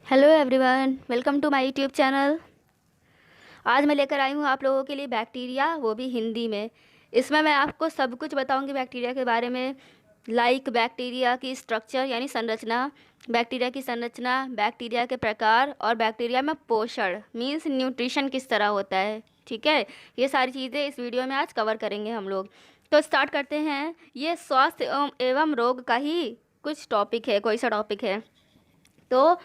Hello everyone, welcome to my YouTube channel. आज मैं लेकर आई हूँ आप लोगों के लिए बैक्टीरिया, वो भी हिंदी में। इसमें मैं आपको सब कुछ बताऊँगी बैक्टीरिया के बारे में, लाइक बैक्टीरिया की स्ट्रक्चर यानी संरचना, बैक्टीरिया की संरचना, बैक्टीरिया के प्रकार और बैक्टीरिया में पोषण मीन्स न्यूट्रिशन किस तरह होता है। ठीक है, ये सारी चीज़ें इस वीडियो में आज कवर करेंगे हम लोग। तो स्टार्ट करते हैं। ये स्वास्थ्य एवं रोग का ही कुछ टॉपिक है, कोई सा टॉपिक है। तो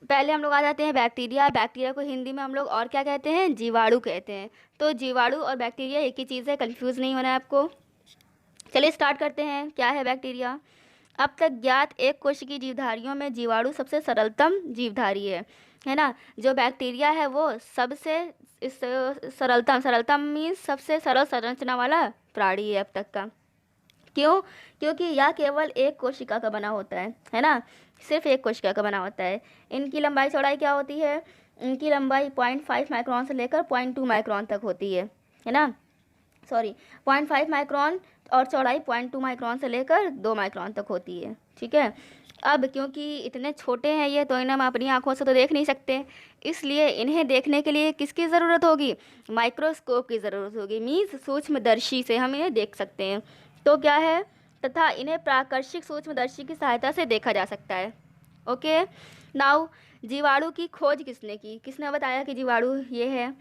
पहले हम लोग आ जाते हैं बैक्टीरिया। बैक्टीरिया को हिंदी में हम लोग और क्या कहते हैं, जीवाणु कहते हैं। तो जीवाणु और बैक्टीरिया एक ही चीज़ है, कंफ्यूज नहीं होना है आपको। चलिए स्टार्ट करते हैं, क्या है बैक्टीरिया। अब तक ज्ञात एक कोशिकीय जीवधारियों में जीवाणु सबसे सरलतम जीवधारी है ना। जो बैक्टीरिया है वो सबसे इस सरलतम सरलतम मीन्स सबसे सरल संरचना वाला प्राणी है अब तक का। क्यों? क्योंकि यह केवल एक कोशिका का बना होता है ना। सिर्फ एक कोशिका का बना होता है। इनकी लंबाई चौड़ाई क्या होती है? इनकी लंबाई 0.5 माइक्रोन से लेकर 0.2 माइक्रोन तक होती है ना। सॉरी, 0.5 माइक्रोन और चौड़ाई 0.2 माइक्रोन से लेकर 2 माइक्रोन तक होती है। ठीक है। अब क्योंकि इतने छोटे हैं ये, तो इन्हें हम अपनी आंखों से तो देख नहीं सकते, इसलिए इन्हें देखने के लिए किसकी ज़रूरत होगी? माइक्रोस्कोप की ज़रूरत होगी। मीन्स सूक्ष्मदर्शी से हम इन्हें देख सकते हैं। तो क्या है, तथा इन्हें प्राकर्षिक सूक्ष्मदर्शी की सहायता से देखा जा सकता है। ओके। नाउ, जीवाणु की खोज किसने की? किसने बताया कि जीवाणु ये है?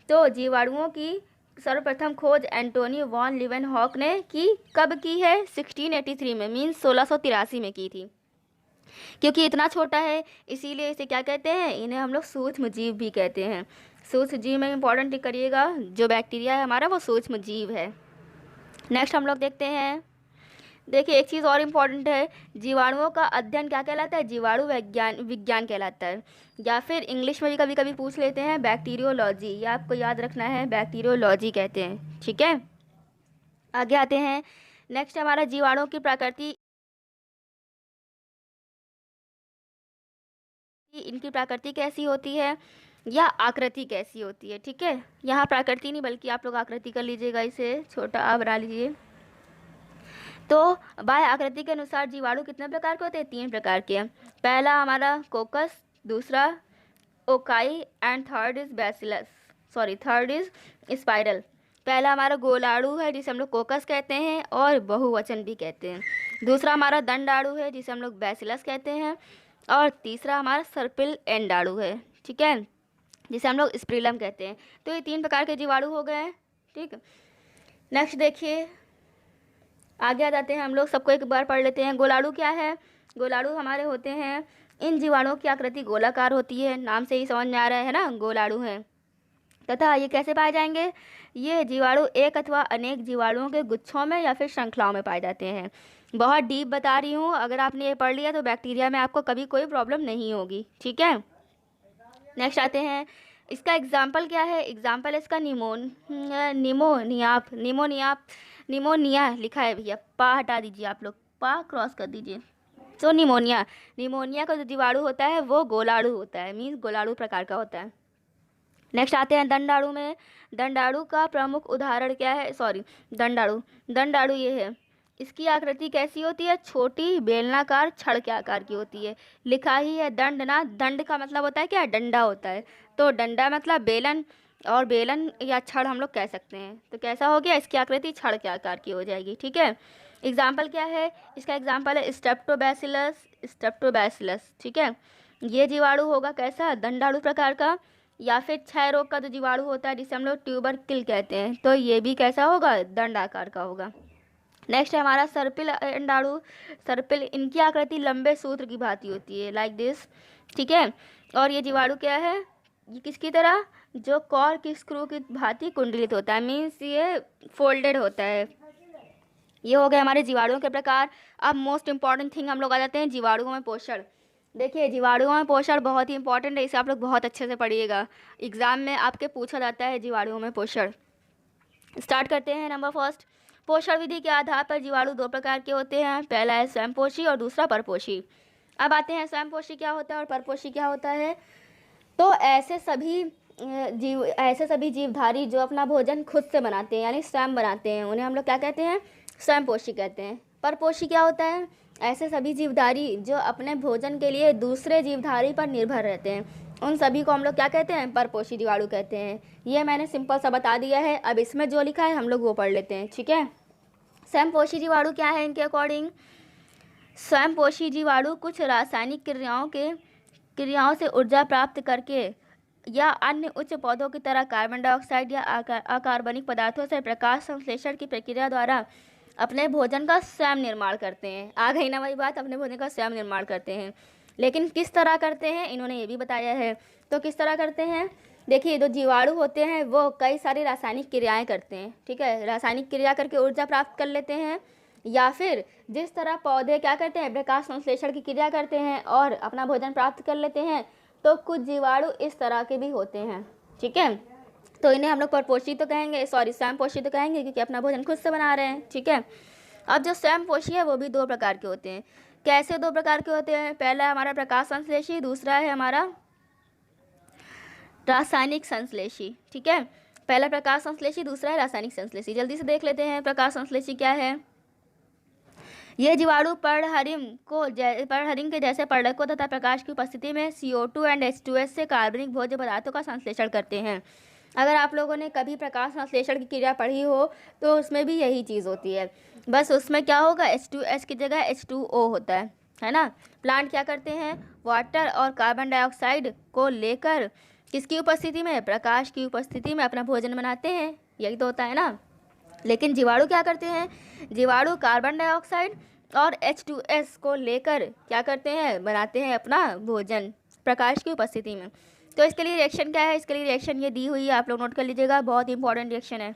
तो जीवाणुओं की सर्वप्रथम खोज एंटोनी वॉन लिवेनहॉक ने की। कब की है? 1683 में, मीन्स 1683 में की थी। क्योंकि इतना छोटा है इसीलिए इसे क्या कहते हैं, इन्हें हम लोग सूक्ष्म जीव भी कहते हैं। सूक्ष्म जीव में इंपॉर्टेंट टिक करिएगा, जो बैक्टीरिया है हमारा वो सूक्ष्म जीव है। नेक्स्ट हम लोग देखते हैं। देखिए एक चीज़ और इम्पॉर्टेंट है, जीवाणुओं का अध्ययन क्या कहलाता है? जीवाणु विज्ञान विज्ञान कहलाता है। या फिर इंग्लिश में भी कभी कभी पूछ लेते हैं बैक्टीरियोलॉजी, ये आपको याद रखना है, बैक्टीरियोलॉजी कहते हैं। ठीक है, आगे आते हैं। नेक्स्ट हमारा जीवाणुओं की प्रकृति, इनकी प्रकृति कैसी होती है या आकृति कैसी होती है। ठीक है, यहाँ प्रकृति नहीं बल्कि आप लोग आकृति कर लीजिएगा, इसे छोटा आ बना लीजिए। तो बाह्य आकृति के अनुसार जीवाणु कितने प्रकार के होते हैं? 3 प्रकार के हैं। पहला हमारा कोकस, दूसरा ओकाई and third is bacillus, sorry third is spiral. पहला हमारा गोलाणु है जिसे हम लोग कोकस कहते हैं और बहुवचन भी कहते हैं। दूसरा हमारा दंडाणु है जिसे हम लोग बैसिलस कहते हैं। और तीसरा हमारा सर्पिल एंडाणु है, ठीक है, जिसे हम लोग स्प्रिलम कहते हैं। तो ये 3 प्रकार के जीवाणु हो गए हैं। ठीक है, नेक्स्ट देखिए, आगे आ जाते हैं। हम लोग सबको एक बार पढ़ लेते हैं। गोलाणु क्या है? गोलाणु हमारे होते हैं, इन जीवाणुओं की आकृति गोलाकार होती है, नाम से ही समझ में आ रहा है ना, गोलाणु है। तथा ये कैसे पाए जाएंगे? ये जीवाणु एक अथवा अनेक जीवाणुओं के गुच्छों में या फिर श्रृंखलाओं में पाए जाते हैं। बहुत डीप बता रही हूँ, अगर आपने ये पढ़ लिया तो बैक्टीरिया में आपको कभी कोई प्रॉब्लम नहीं होगी। ठीक है, नेक्स्ट आते हैं। इसका एग्जाम्पल क्या है? एग्जाम्पल इसका निमोनियाप निमोनियाप निमोनिया लिखा है भैया, पा हटा दीजिए, आप लोग पा क्रॉस कर दीजिए। तो निमोनिया, निमोनिया का जो जीवाणु होता है वो गोलाणु होता है, मीन्स गोलाणु प्रकार का होता है। नेक्स्ट आते हैं दंडाणु में। दंडाणु का प्रमुख उदाहरण क्या है? सॉरी, दंडाणु दंडाणु ये है, इसकी आकृति कैसी होती है? छोटी बेलनाकार छड़ के आकार की होती है। लिखा ही है दंड ना, दंड का मतलब होता है क्या? डंडा होता है। तो डंडा मतलब बेलन, और बेलन या छड़ हम लोग कह सकते हैं। तो कैसा हो गया? इसकी आकृति छड़ के आकार की हो जाएगी। ठीक है, एग्जाम्पल क्या है इसका? एग्जाम्पल है स्ट्रेप्टोबैसिलस, स्ट्रेप्टोबैसिलस। ठीक है, ये जीवाणु होगा कैसा? दंडाणु प्रकार का। या फिर क्षय रोग का जो जीवाणु होता है जिसे हम लोग ट्यूबरकिल कहते हैं, तो ये भी कैसा होगा? दंड आकार का होगा। नेक्स्ट है हमारा सर्पिल अंडाणु। सर्पिल, इनकी आकृति लंबे सूत्र की भांति होती है, लाइक दिस। ठीक है, और ये जीवाणु क्या है? ये किसकी तरह? जो कॉर्क स्क्रू की भांति कुंडलित होता है, मीन्स ये फोल्डेड होता है। ये हो गए हमारे जीवाणुओं के प्रकार। अब मोस्ट इंपॉर्टेंट थिंग हम लोग आ जाते हैं जीवाणुओं में पोषण। देखिए जीवाणुओं में पोषण बहुत ही इंपॉर्टेंट है, इसे आप लोग बहुत अच्छे से पढ़िएगा, एग्जाम में आपके पूछा जाता है जीवाणुओं में पोषण। स्टार्ट करते हैं। नंबर फर्स्ट, पोषण विधि के आधार पर जीवाणु 2 प्रकार के होते हैं, पहला है स्वयंपोषी और दूसरा परपोषी। अब आते हैं स्वयंपोषी क्या होता है और परपोषी क्या होता है। तो ऐसे सभी जीवधारी जो अपना भोजन खुद से बनाते हैं यानी स्वयं बनाते हैं, उन्हें हम लोग क्या कहते हैं? स्वयंपोषी कहते हैं। परपोषी क्या होता है? ऐसे सभी जीवधारी जो अपने भोजन के लिए दूसरे जीवधारी पर निर्भर रहते हैं, उन सभी को हम लोग क्या कहते हैं? परपोषी जीवाणु कहते हैं। ये मैंने सिंपल सा बता दिया है। अब इसमें जो लिखा है हम लोग वो पढ़ लेते हैं, ठीक है। स्वयंपोषी जीवाणु क्या है इनके अकॉर्डिंग? स्वयंपोषी जीवाणु कुछ रासायनिक क्रियाओं से ऊर्जा प्राप्त करके या अन्य उच्च पौधों की तरह कार्बन डाइऑक्साइड या अकार्बनिक पदार्थों से प्रकाश संश्लेषण की प्रक्रिया द्वारा अपने भोजन का स्वयं निर्माण करते हैं। आ गई ना वही बात, अपने भोजन का स्वयं निर्माण करते हैं। लेकिन किस तरह करते हैं इन्होंने ये भी बताया है। तो किस तरह करते हैं? देखिए, जो जीवाणु होते हैं वो कई सारी रासायनिक क्रियाएं करते हैं, ठीक है। रासायनिक क्रिया करके ऊर्जा प्राप्त कर लेते हैं, या फिर जिस तरह पौधे क्या करते हैं? प्रकाश संश्लेषण की क्रिया करते हैं और अपना भोजन प्राप्त कर लेते हैं। तो कुछ जीवाणु इस तरह के भी होते हैं, ठीक है। तो इन्हें हम लोग परपोषी तो कहेंगे, स्वयंपोषी तो कहेंगे, क्योंकि अपना भोजन खुद से बना रहे हैं, ठीक है। अब जो स्वयंपोषी है वो भी दो प्रकार के होते हैं। कैसे दो प्रकार के होते हैं? पहला है हमारा प्रकाश संश्लेषी, दूसरा है हमारा रासायनिक संश्लेषी, ठीक है। पहला प्रकाश संश्लेषी, दूसरा है रासायनिक संश्लेषी। जल्दी से देख लेते हैं प्रकाश संश्लेषी क्या है। ये जीवाणु पर्णहरिण के जैसे पर्णकों तथा प्रकाश की उपस्थिति में CO2 एंड H2S से कार्बनिक भोज्य पदार्थों का संश्लेषण करते हैं। अगर आप लोगों ने कभी प्रकाश संश्लेषण की क्रिया पढ़ी हो तो उसमें भी यही चीज़ होती है, बस उसमें क्या होगा? H2S की जगह H2O होता है ना। प्लांट क्या करते हैं? वाटर और कार्बन डाइऑक्साइड को लेकर किसकी उपस्थिति में? प्रकाश की उपस्थिति में अपना भोजन बनाते हैं, यही तो होता है ना। लेकिन जीवाणु क्या करते हैं? जीवाणु कार्बन डाइऑक्साइड और H2S को लेकर क्या करते हैं? बनाते हैं अपना भोजन प्रकाश की उपस्थिति में। तो इसके लिए रिएक्शन क्या है? इसके लिए रिएक्शन ये दी हुई है, आप लोग नोट कर लीजिएगा, बहुत इंपॉर्टेंट रिएक्शन है,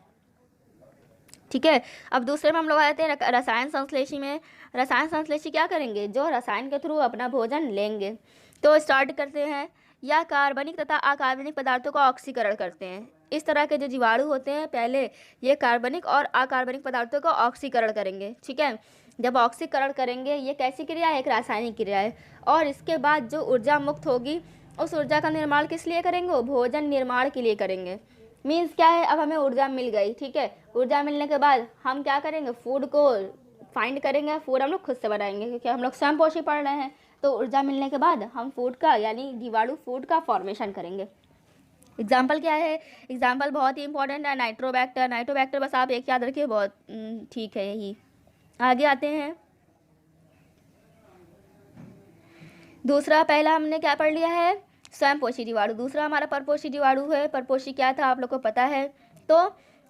ठीक है। अब दूसरे में हम लोग आ जाते हैं रसायन संश्लेषी में। रसायन संश्लेषी क्या करेंगे? जो रसायन के थ्रू अपना भोजन लेंगे। तो स्टार्ट करते हैं, या कार्बनिक तथा अकार्बनिक पदार्थों का ऑक्सीकरण करते हैं। इस तरह के जो जीवाणु होते हैं पहले ये कार्बनिक और अकार्बनिक पदार्थों का ऑक्सीकरण करेंगे, ठीक है। जब ऑक्सीकरण करेंगे, ये कैसी क्रिया है? एक रासायनिक क्रिया है। और इसके बाद जो ऊर्जा मुक्त होगी उस ऊर्जा का निर्माण किस लिए करेंगे? वो भोजन निर्माण के लिए करेंगे। मीन्स क्या है? अब हमें ऊर्जा मिल गई, ठीक है। ऊर्जा मिलने के बाद हम क्या करेंगे? फूड को फाइंड करेंगे, फूड हम लोग खुद से बनाएंगे, क्योंकि हम लोग स्वयंपोषी पढ़ रहे हैं। तो ऊर्जा मिलने के बाद हम फूड का यानी जीवाणु फूड का फॉर्मेशन करेंगे। एग्जाम्पल क्या है? एग्जाम्पल बहुत ही इंपॉर्टेंट है, नाइट्रोबैक्टर। नाइट्रोबैक्टर बस आप एक याद रखिए, बहुत ठीक है यही। आगे आते हैं, दूसरा, पहला हमने क्या पढ़ लिया है? स्वयंपोषी जीवाणु। दूसरा हमारा परपोषी जीवाणु है। परपोषी क्या था आप लोग को पता है। तो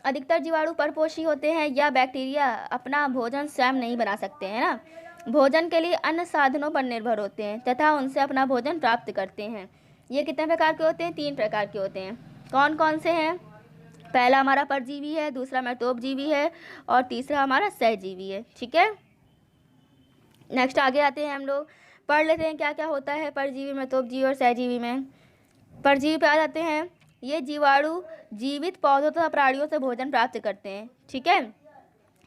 अधिकतर जीवाणु परपोषी होते हैं, या बैक्टीरिया अपना भोजन स्वयं नहीं बना सकते हैं ना, भोजन के लिए अन्य साधनों पर निर्भर होते हैं तथा उनसे अपना भोजन प्राप्त करते हैं। ये कितने प्रकार के होते हैं? 3 प्रकार के होते हैं। कौन कौन से हैं? पहला हमारा परजीवी है, दूसरा मैटोपजीवी है, और तीसरा हमारा सहजीवी है, ठीक है। नेक्स्ट आगे आते हैं, हम लोग पढ़ लेते हैं क्या क्या होता है परजीवी, मैटोपजीवी और सहजीवी में। परजीवी पे आ जाते हैं। ये जीवाणु जीवित पौधों तथा प्राणियों से भोजन प्राप्त करते हैं, ठीक है।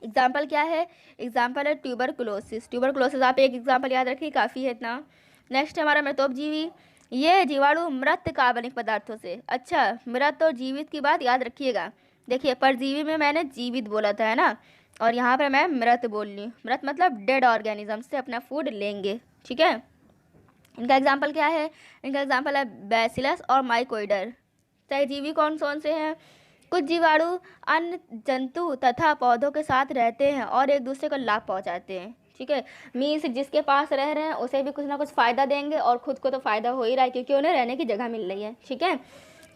एग्जाम्पल क्या है? एग्जाम्पल है ट्यूबरकुलोसिस। ट्यूबरकुलोसिस आप एक एग्जाम्पल याद रखिए, काफ़ी है इतना। नेक्स्ट हमारा मैटोपजीवी। ये जीवाणु मृत कार्बनिक पदार्थों से, अच्छा, मृत और जीवित की बात याद रखिएगा। देखिए, परजीवी में मैंने जीवित बोला था, है ना, और यहाँ पर मैं मृत बोल रही हूँ। मृत मतलब डेड ऑर्गेनिज्म से अपना फूड लेंगे, ठीक है। इनका एग्जाम्पल क्या है? इनका एग्जाम्पल है बैसिलस और माइकोइडर। सहजीवी कौन कौन से हैं? कुछ जीवाणु अन्य जंतु तथा पौधों के साथ रहते हैं और एक दूसरे को लाभ पहुंचाते हैं, ठीक है। मीन्स जिसके पास रह रहे हैं उसे भी कुछ ना कुछ फ़ायदा देंगे, और खुद को तो फ़ायदा हो ही रहा है क्योंकि उन्हें रहने की जगह मिल रही है, ठीक है।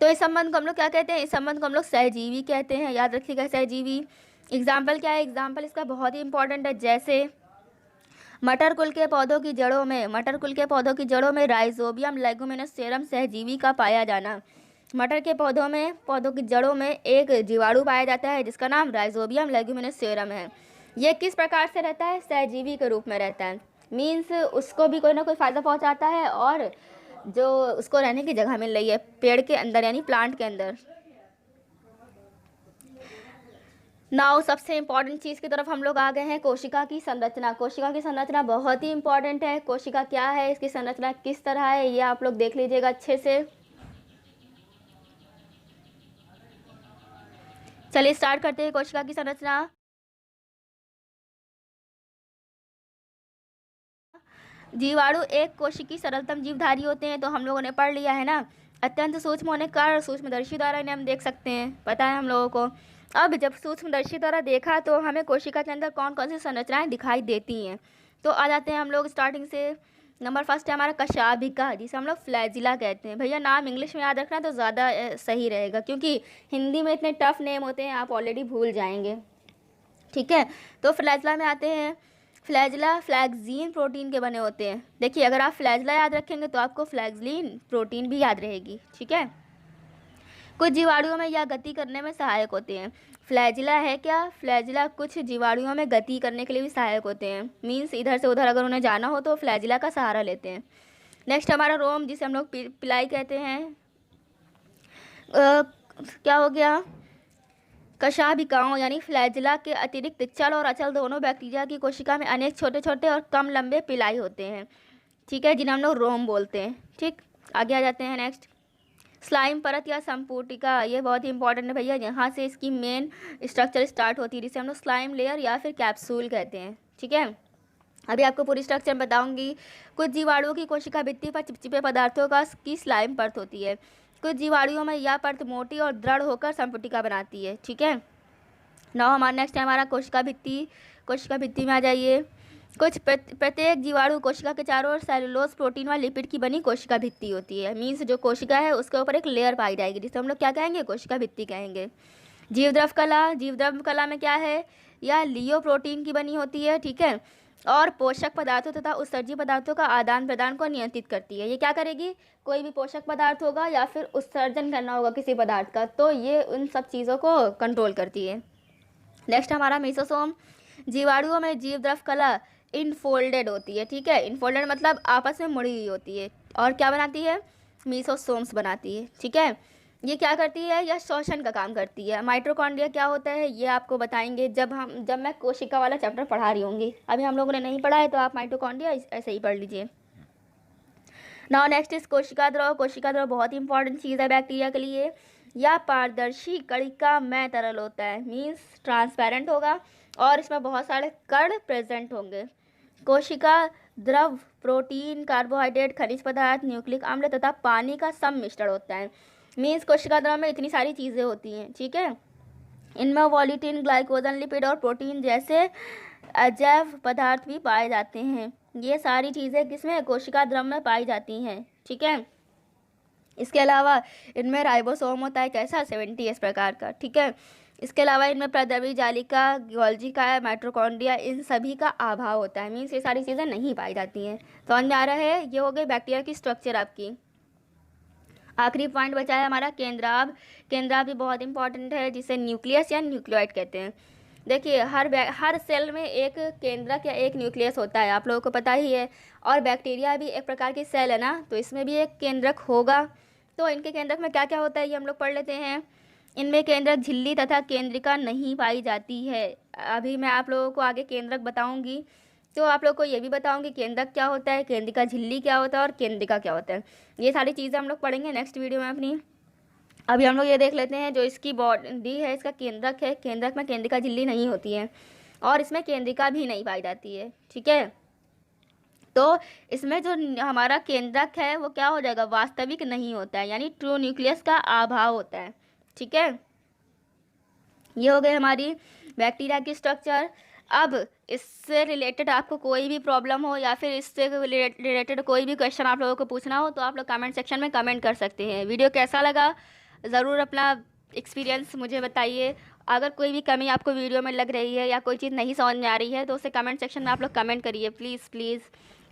तो इस संबंध को हम लोग क्या कहते हैं? इस संबंध को हम लोग सहजीवी कहते हैं, याद रखिएगा, सहजीवी। एग्जाम्पल क्या है? एग्जाम्पल इसका बहुत ही इंपॉर्टेंट है। जैसे मटर कुल के पौधों की जड़ों में राइजोबियम लेगुमिनोसेरम सहजीवी का पाया जाना। मटर के पौधों की जड़ों में एक जीवाणु पाया जाता है जिसका नाम राइजोबियम लेगुमिनोसेरम है। ये किस प्रकार से रहता है? सहजीवी के रूप में रहता है। मीन्स उसको भी कोई ना कोई फ़ायदा पहुंचाता है, और जो उसको रहने की जगह मिल रही है पेड़ के अंदर यानी प्लांट के अंदर। नाउ सबसे इम्पॉर्टेंट चीज़ की तरफ हम लोग आ गए हैं, कोशिका की संरचना। कोशिका की संरचना बहुत ही इम्पॉर्टेंट है। कोशिका क्या है, इसकी संरचना किस तरह है, ये आप लोग देख लीजिएगा अच्छे से। चलिए स्टार्ट करते हैं कोशिका की संरचना। जीवाणु एक कोशिकी सरलतम जीवधारी होते हैं, तो हम लोगों ने पढ़ लिया है ना। अत्यंत सूक्ष्म होने के कारण सूक्ष्मदर्शी द्वारा इन्हें हम देख सकते हैं, पता है हम लोगों को। अब जब सूक्ष्मदर्शी द्वारा देखा तो हमें कोशिका के अंदर कौन कौन सी संरचनाएं दिखाई देती हैं। तो आ जाते हैं हम लोग स्टार्टिंग से। नंबर फर्स्ट है हमारा कशाभिका, जिसे हम लोग फ्लैजिला कहते हैं। भैया नाम इंग्लिश में याद रखना तो ज़्यादा सही रहेगा, क्योंकि हिंदी में इतने टफ नेम होते हैं, आप ऑलरेडी भूल जाएंगे। ठीक है, तो फ्लैजिला में आते हैं। फ्लैजिला फ्लैक्सीन प्रोटीन के बने होते हैं। देखिए, अगर आप फ्लैजिला याद रखेंगे तो आपको फ्लैक्सीन प्रोटीन भी याद रहेगी। ठीक है, कुछ जीवाणुओं में यह गति करने में सहायक होते हैं। फ्लैजिला है क्या? फ्लैजिला कुछ जीवाणुओं में गति करने के लिए भी सहायक होते हैं। मीन्स इधर से उधर अगर उन्हें जाना हो तो फ्लैजिला का सहारा लेते हैं। नेक्स्ट हमारा रोम, जिसे हम लोग पिलाई कहते हैं। क्या हो गया? कशाभिकाओं यानी फ्लैजिला के अतिरिक्त चल और अचल दोनों बैक्टीरिया की कोशिका में अनेक छोटे छोटे और कम लंबे पिलाई होते हैं। ठीक है, जिन्हें हम लोग रोम बोलते हैं। ठीक, आगे आ जाते हैं। नेक्स्ट स्लाइम परत या संपुटिका, ये बहुत ही इंपॉर्टेंट है भैया। यहाँ से इसकी मेन स्ट्रक्चर स्टार्ट होती है, जिसे हम लोग स्लाइम लेयर या फिर कैप्सूल कहते हैं। ठीक है, अभी आपको पूरी स्ट्रक्चर बताऊंगी। कुछ जीवाणुओं की कोशिका भित्ति पर चिपचिपे पदार्थों की स्लाइम परत होती है। कुछ जीवाणुओं में यह परत मोटी और दृढ़ होकर संपुटिका बनाती है। ठीक है, नाउ हमारा नेक्स्ट है हमारा कोशिका भित्ति। कोशिका भित्ति में आ जाइए। कुछ प्रत्येक जीवाणु कोशिका के चारों ओर सेलुलोज प्रोटीन व लिपिड की बनी कोशिका भित्ति होती है। मीन्स जो कोशिका है उसके ऊपर एक लेयर पाई जाएगी, जिसे हम लोग क्या कहेंगे? कोशिका भित्ति कहेंगे। जीवद्रव कला, जीवद्रव कला में क्या है? यह लियो प्रोटीन की बनी होती है। ठीक है, और पोषक पदार्थों तथा उत्सर्जी पदार्थों का आदान प्रदान को नियंत्रित करती है। ये क्या करेगी? कोई भी पोषक पदार्थ होगा या फिर उत्सर्जन करना होगा किसी पदार्थ का, तो ये उन सब चीज़ों को कंट्रोल करती है। नेक्स्ट हमारा मेसोसोम। जीवाणुओं में जीवद्रव कला इनफोल्डेड होती है। ठीक है, इनफोल्डेड मतलब आपस में मुड़ी हुई होती है, और क्या बनाती है? मेसोसोम्स बनाती है। ठीक है, ये क्या करती है? यह श्वसन का काम करती है। माइटोकॉन्ड्रिया क्या होता है ये आपको बताएंगे जब मैं कोशिका वाला चैप्टर पढ़ा रही होंगी। अभी हम लोगों ने नहीं पढ़ा है, तो आप माइटोकॉन्ड्रिया ऐसे ही पढ़ लीजिए। नाउ नेक्स्ट इस कोशिका द्रव। कोशिका द्रव बहुत ही इंपॉर्टेंट चीज़ है बैक्टीरिया के लिए। यह पारदर्शी कणिका में तरल होता है, मीन्स ट्रांसपेरेंट होगा, और इसमें बहुत सारे कण प्रेजेंट होंगे। कोशिका द्रव प्रोटीन, कार्बोहाइड्रेट, खनिज पदार्थ, न्यूक्लिक अम्ल तथा पानी का सम्मिश्रण होता है। मीन्स कोशिका द्रव में इतनी सारी चीज़ें होती हैं। ठीक है, इनमें वॉल्यूटिन, ग्लाइकोजन, लिपिड और प्रोटीन जैसे अजैव पदार्थ भी पाए जाते हैं। ये सारी चीज़ें किसमें? कोशिका द्रव में पाई जाती हैं। ठीक है, इसके अलावा इनमें राइबोसोम होता है, कैसा? 70S प्रकार का। ठीक है, इसके अलावा इनमें प्रद्रवी जालिका, गोल्जी का, माइटोकॉन्ड्रिया, इन सभी का अभाव होता है। मीन्स ये सारी चीज़ें नहीं पाई जाती हैं। तो समझ में आ रहा है? ये हो गई बैक्टीरिया की स्ट्रक्चर आपकी। आखिरी पॉइंट बचा है हमारा केंद्राभ। केंद्राभ भी बहुत इंपॉर्टेंट है, जिसे न्यूक्लियस या न्यूक्लियोइड कहते हैं। देखिए, हर सेल में एक केंद्रक या एक न्यूक्लियस होता है, आप लोगों को पता ही है। और बैक्टीरिया भी एक प्रकार की सेल है ना, तो इसमें भी एक केंद्रक होगा। तो इनके केंद्रक में क्या क्या होता है ये हम लोग पढ़ लेते हैं। इनमें केंद्रक झिल्ली तथा केंद्रिका नहीं पाई जाती है। अभी मैं आप लोगों को आगे केंद्रक बताऊंगी, तो आप लोग को ये भी बताऊंगी केंद्रक क्या होता है, केंद्रिका झिल्ली क्या होता है और केंद्रिका क्या होता है। ये सारी चीज़ें हम लोग पढ़ेंगे नेक्स्ट वीडियो में अपनी। अभी हम लोग ये देख लेते हैं, जो इसकी बॉडी है इसका केंद्रक है। केंद्रक में केंद्रिका झिल्ली नहीं होती है, और इसमें केंद्रिका भी नहीं पाई जाती है। ठीक है, तो इसमें जो हमारा केंद्रक है वो क्या हो जाएगा? वास्तविक नहीं होता है, यानी ट्रू न्यूक्लियस का अभाव होता है। ठीक है, ये हो गई हमारी बैक्टीरिया की स्ट्रक्चर। अब इससे रिलेटेड आपको कोई भी प्रॉब्लम हो या फिर इससे रिलेटेड कोई भी क्वेश्चन आप लोगों को पूछना हो, तो आप लोग कमेंट सेक्शन में कमेंट कर सकते हैं। वीडियो कैसा लगा ज़रूर अपना एक्सपीरियंस मुझे बताइए। अगर कोई भी कमी आपको वीडियो में लग रही है या कोई चीज़ नहीं समझ में आ रही है, तो उसे कमेंट सेक्शन में आप लोग कमेंट करिए please please.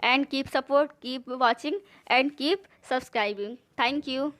And keep support, keep watching and keep subscribing. Thank you.